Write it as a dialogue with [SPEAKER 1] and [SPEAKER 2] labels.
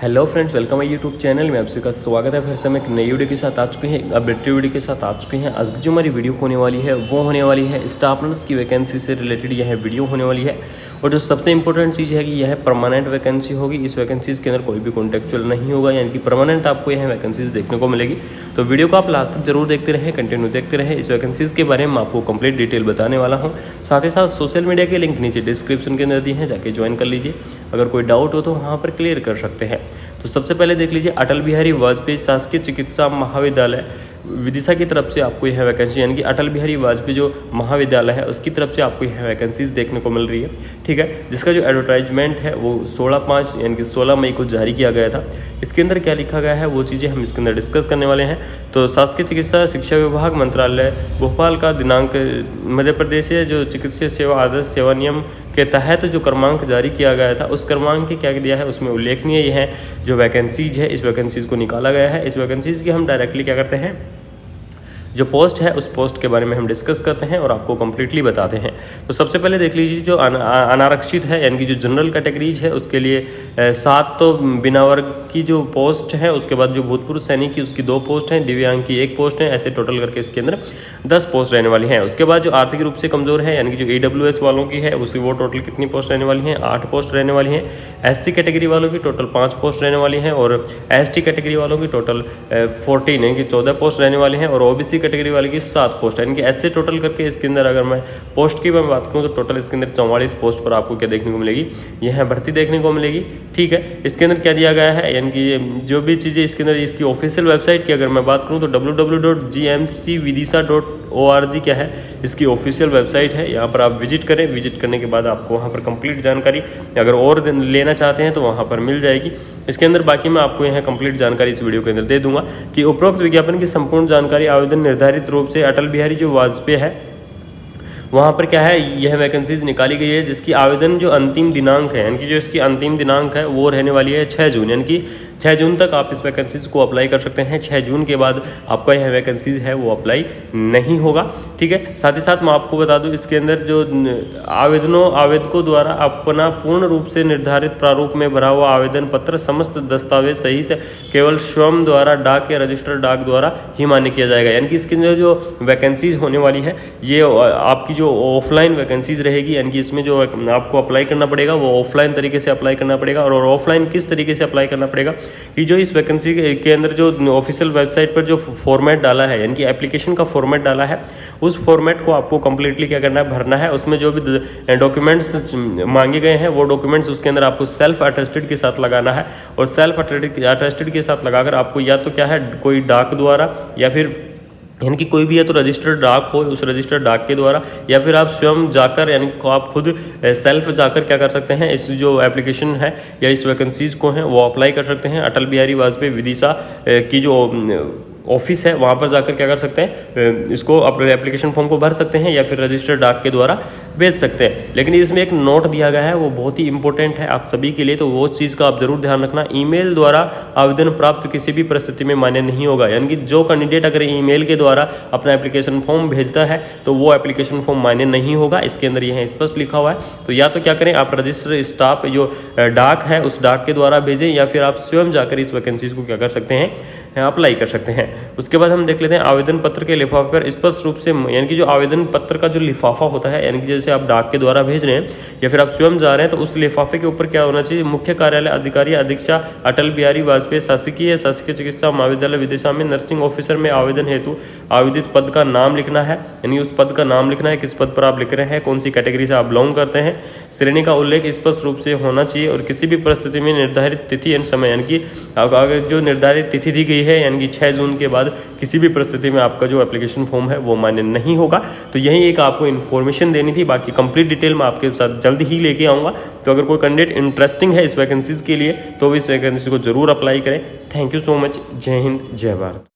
[SPEAKER 1] Hello friends, welcome है YouTube channel में। आपसे का स्वागत है। फिर से हम एक नई वीडियो के साथ आ चुके हैं, एक अपडेटेड वीडियो के साथ आ चुके हैं। आज की जो हमारी वीडियो होने वाली है वो होने वाली है स्टाफ नर्स की वैकेंसी से रिलेटेड यह वीडियो होने वाली है। और जो सबसे इंपॉर्टेंट चीज़ है कि यह परमानेंट वैकेंसी होगी। इस वैकेंसीज़ के अंदर कोई भी कॉन्ट्रेक्चुअल नहीं होगा, यानी कि परमानेंट आपको यह वैकेंसीज देखने को मिलेगी। तो वीडियो को आप लास्ट तक जरूर देखते रहें, कंटिन्यू देखते रहें। इस वैकेंसीज़ के बारे में आपको कंप्लीट डिटेल बताने वाला हूँ। साथ ही साथ सोशल मीडिया के लिंक नीचे डिस्क्रिप्शन के अंदर दिए हैं, जाके ज्वाइन कर लीजिए। अगर कोई डाउट हो तो वहाँ पर क्लियर कर सकते हैं। तो सबसे पहले देख लीजिए, अटल बिहारी वाजपेयी शासकीय चिकित्सा महाविद्यालय विदिशा की तरफ से आपको यह वैकेंसी, यानी कि अटल बिहारी वाजपेयी जो महाविद्यालय है उसकी तरफ से आपको यह वैकेंसीज देखने को मिल रही है। ठीक है, जिसका जो एडवर्टाइजमेंट है वो 16/5 यानी कि 16 मई को जारी किया गया था। इसके अंदर क्या लिखा गया है वो चीज़ें हम इसके अंदर डिस्कस करने वाले हैं। तो शासकीय चिकित्सा शिक्षा विभाग मंत्रालय भोपाल का दिनांक मध्य प्रदेश से जो चिकित्सा सेवा आदर्श सेवा नियम के तहत जो क्रमांक जारी किया गया था उस क्रमांक के क्या दिया है उसमें उल्लेखनीय ये है जो वैकेंसीज है, इस वैकेंसीज को निकाला गया है। इस वैकेंसीज की हम डायरेक्टली क्या करते हैं, जो पोस्ट है उस पोस्ट के बारे में हम डिस्कस करते हैं और आपको कंप्लीटली बताते हैं। तो सबसे पहले देख लीजिए, जो अनारक्षित है यानी कि जो जनरल कैटेगरीज है उसके लिए 7 तो बिना वर्ग की जो पोस्ट है, उसके बाद जो भूतपूर्व सैनिक की उसकी 2 पोस्ट हैं, दिव्यांग की 1 पोस्ट है, ऐसे टोटल करके इसके अंदर 10 पोस्ट रहने वाली हैं। उसके बाद जो आर्थिक रूप से कमजोर है यानी कि जो AWS वालों की है उसकी वो टोटल कितनी पोस्ट रहने वाली हैं, 8 पोस्ट रहने वाली हैं। SC कैटेगरी वालों की टोटल 5 पोस्ट रहने वाली हैं और ST कैटेगरी वालों की टोटल 14 यानी कि 14 पोस्ट रहने वाली हैं और OBC कैटेगरी वाले की 7 पोस्ट है। इनके ऐसे टोटल करके इसके अंदर अगर मैं पोस्ट की मैं बात करूं तो टोटल इसके अंदर 44 पोस्ट पर आपको क्या देखने को मिलेगी, यह भर्ती देखने को मिलेगी। ठीक है, इसके अंदर क्या दिया गया है, यानी कि जो भी चीज़ें इसके अंदर इसकी ऑफिशियल वेबसाइट की अगर मैं बात करूं तो www.gmcvidisha.org क्या है इसकी ऑफिशियल वेबसाइट है। यहाँ पर आप विजिट करें, विजिट करने के बाद आपको वहाँ पर कंप्लीट जानकारी अगर और लेना चाहते हैं तो वहाँ पर मिल जाएगी। इसके अंदर बाकी मैं आपको यहाँ कंप्लीट जानकारी इस वीडियो के अंदर दे दूंगा कि उपरोक्त विज्ञापन की संपूर्ण जानकारी आवेदन निर्धारित रूप से अटल बिहारी जो वाजपेयी है वहाँ पर क्या है यह वैकेंसीज निकाली गई है, जिसकी आवेदन जो अंतिम दिनांक है यानी कि जो इसकी अंतिम दिनांक है वो रहने वाली है 6 जून, यानी कि 6 जून तक आप इस वैकेंसीज को अप्लाई कर सकते हैं। 6 जून के बाद आपका यह वैकेंसीज है वो अप्लाई नहीं होगा। ठीक है, साथ ही साथ मैं आपको बता दूं इसके अंदर जो आवेदकों द्वारा अपना पूर्ण रूप से निर्धारित प्रारूप में भरा हुआ आवेदन पत्र समस्त दस्तावेज सहित केवल स्वयं द्वारा डाक या रजिस्टर्ड डाक द्वारा ही मान्य किया जाएगा। यानी कि इसके अंदर जो वैकेंसीज होने वाली है ये आपकी जो ऑफलाइन वैकेंसीज रहेगी, यानी कि इसमें जो आपको अप्लाई करना पड़ेगा वो ऑफलाइन तरीके से अप्लाई करना पड़ेगा। और ऑफलाइन किस तरीके से अप्लाई करना पड़ेगा कि जो इस वैकेंसी के अंदर जो ऑफिशियल वेबसाइट पर जो फॉर्मेट डाला है यानी कि एप्लीकेशन का फॉर्मेट डाला है उस फॉर्मेट को आपको कंप्लीटली क्या करना है, भरना है। उसमें जो भी डॉक्यूमेंट्स मांगे गए हैं वो डॉक्यूमेंट्स उसके अंदर आपको सेल्फ अटेस्टेड के साथ लगाना है और सेल्फ अटेस्टेड के साथ लगाकर आपको या तो क्या है कोई डाक द्वारा या फिर यानी कि कोई भी है तो रजिस्टर्ड डाक हो, उस रजिस्टर्ड डाक के द्वारा या फिर आप स्वयं जाकर यानी कि आप खुद सेल्फ जाकर क्या कर सकते हैं, इस जो एप्लीकेशन है या इस वैकेंसीज को हैं वो अप्लाई कर सकते हैं। अटल बिहारी वाजपेयी विदिशा की जो ऑफिस है वहाँ पर जाकर क्या कर सकते हैं, इसको अपने एप्लीकेशन फॉर्म को भर सकते हैं या फिर रजिस्टर्ड डाक के द्वारा भेज सकते हैं। लेकिन इसमें एक नोट दिया गया है वो बहुत ही इंपॉर्टेंट है आप सभी के लिए, तो वो चीज़ का आप जरूर ध्यान रखना। ईमेल द्वारा आवेदन प्राप्त किसी भी परिस्थिति में मान्य नहीं होगा। यानी कि जो कैंडिडेट अगर ईमेल के द्वारा अपना एप्लीकेशन फॉर्म भेजता है तो वो एप्लीकेशन फॉर्म मान्य नहीं होगा। इसके अंदर यह स्पष्ट लिखा हुआ है। तो या तो क्या करें, आप रजिस्टर स्टाफ जो डाक है उस डाक के द्वारा भेजें या फिर आप स्वयं जाकर इस वैकेंसीज को क्या कर सकते हैं, अप्लाई कर सकते हैं। उसके बाद हम देख लेते हैं आवेदन पत्र के लिफाफे पर स्पष्ट रूप से, यानी कि जो आवेदन पत्र का जो लिफाफा होता है यानी कि जैसे आप डाक के द्वारा भेज रहे हैं या फिर आप स्वयं जा रहे हैं तो उस लिफाफे के ऊपर क्या होना चाहिए, मुख्य कार्यालय अधिकारी अधीक्षा अटल बिहारी वाजपेयी शासकीय चिकित्सा महाविद्यालय विदिशा में नर्सिंग ऑफिसर में आवेदन हेतु आवेदित पद का नाम लिखना है। यानी उस पद का नाम लिखना है, किस पद पर आप लिख रहे हैं, कौन सी कैटेगरी से आप बिलोंग करते हैं, श्रेणी का उल्लेख स्पष्ट रूप से होना चाहिए और किसी भी परिस्थिति में निर्धारित तिथि एंड समय, यानी कि अगर जो निर्धारित तिथि दी गई है यानी कि 6 जून के बाद किसी भी परिस्थिति में आपका जो एप्लीकेशन फॉर्म है वो मान्य नहीं होगा। तो यही एक आपको इन्फॉर्मेशन देनी थी, बाकी कंप्लीट डिटेल मैं आपके साथ जल्द ही लेके आऊँगा। तो अगर कोई कैंडिडेट इंटरेस्टिंग है इस वैकेंसीज के लिए तो इस वैकेंसी को जरूर अप्लाई करें। Thank you so much. जय हिंद, जय भारत।